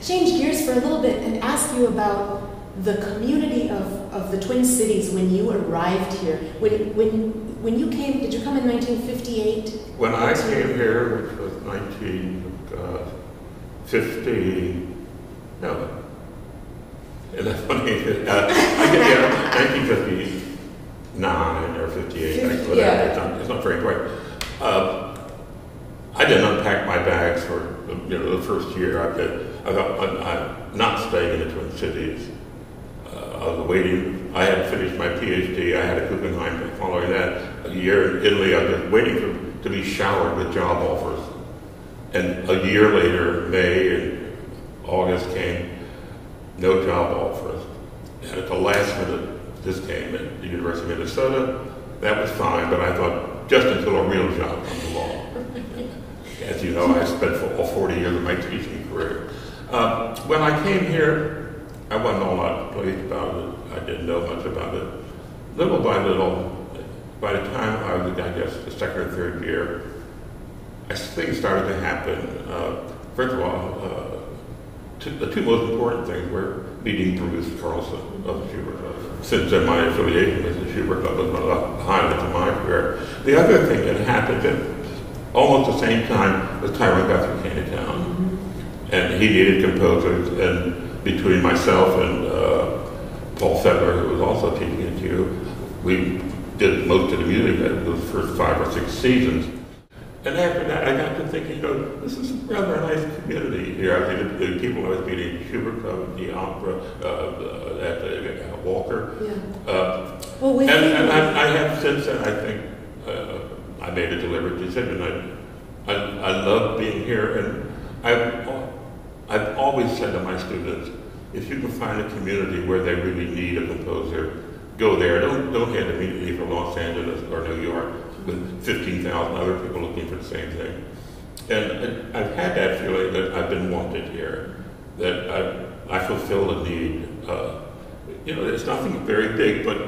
change gears for a little bit and ask you about the community of the Twin Cities when you arrived here. When you came, did you come in 1958? When I came here, which was 1950, no. And that's funny, I get there 1959 or 58, actually, yeah. It's not very important. I didn't unpack my bags for the first year. I'm not staying in the Twin Cities. I was waiting. I had finished my PhD. I had a Guggenheim following that. A year in Italy, I was waiting to be showered with job offers. And a year later, May and August came, no job offers. And at the last minute, this came at the University of Minnesota. That was fine, but I thought, just until a real job comes along. As you know, I spent all 40 years of my teaching career. When I came here, I wasn't all that pleased about it. I didn't know much about it. Little by little, by the time I was, I guess, the second or third year, things started to happen. First of all, the two most important things were meeting Bruce Carlson of the Schubert Club. Since my affiliation with the Schubert Club was one of the highlights of my career. The other thing that happened at almost the same time was Tyrone Guthrie came to town. And he needed composers, and between myself and Paul Fedler, who was also teaching at TU, we did most of the music at those first 5 or 6 seasons. And after that, I got to thinking, this is a rather nice community here. I mean, the people I was meeting, Schubert Club, the opera, at Walker. Yeah. And I have since then, I think, I made a deliberate decision. I love being here, and I've always said to my students, if you can find a community where they really need a composer, go there. Don't head immediately for Los Angeles or New York with 15,000 other people looking for the same thing. And I've had that feeling that I've been wanted here, that I fulfill a need. It's nothing very big, but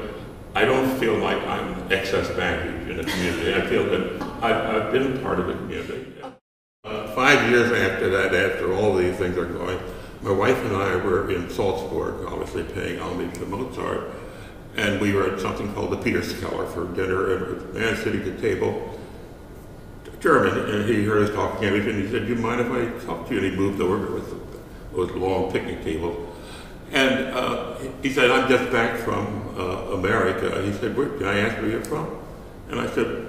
I don't feel like I'm excess baggage in the community. I feel that I've been part of the community. 5 years after that, after all these things are going, my wife and I were in Salzburg, obviously paying homage to Mozart, and we were at something called the Peterskeller for dinner, and a man sitting at the table, German, and he heard us talking English, and he said, "Do you mind if I talk to you?" And he moved over with those long picnic tables. And he said, "I'm just back from America." He said, "Can I ask where you're from?" And I said,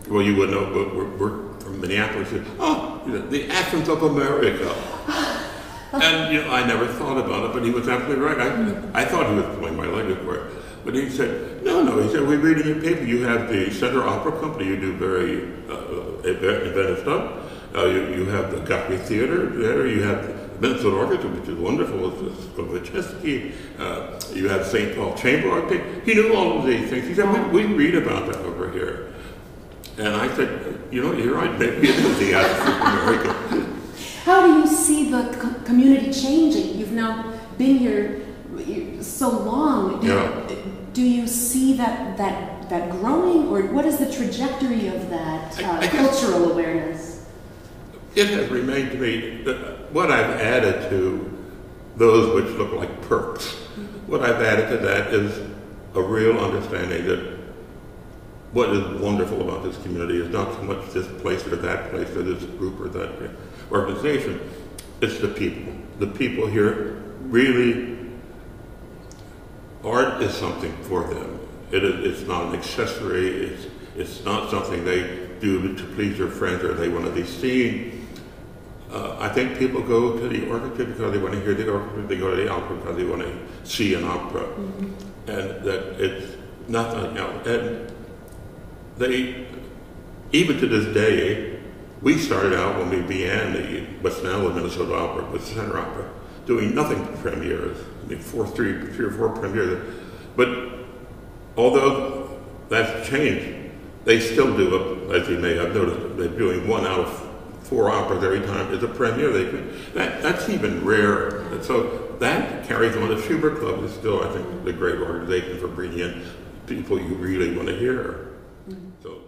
"Well, you wouldn't know, but we're from Minneapolis." He said, "Oh, the Athens of America." And I never thought about it, but he was absolutely right. I thought he was pulling my leg, of course. But he said, no. He said, "We read in your paper, you have the Center Opera Company, you do very inventive stuff. You have the Guthrie Theater there, you have the Minnesota Orchestra, which is wonderful, it's Skovicheski, you have St. Paul Chamber Orchestra." He knew all of these things. He said, we read about that over here. And I said, you're right, maybe it is the Athens of America. How do you see the community changing? You've now been here so long. Do you see that growing, or what is the trajectory of that cultural awareness? It has remained to me that what I've added to those which look like perks, what I've added to that is a real understanding that what is wonderful about this community is not so much this place or that place or this group or that organization. It's the people. The people here really, art is something for them. It's not an accessory. It's not something they do to please their friends or they want to be seen. I think people go to the orchestra because they want to hear the orchestra. They go to the opera because they want to see an opera. And that it's nothing else. And they, even to this day, we started out when we began what's now the Minnesota Opera, with the Center Opera, doing nothing but premieres. I mean, three or four premieres. But although that's changed, they still do it, as you may have noticed. They're doing 1 out of 4 operas every time is a premiere. That's even rare. And so that carries on. The Schubert Club is still, I think, the great organization for bringing in people you really want to hear. So.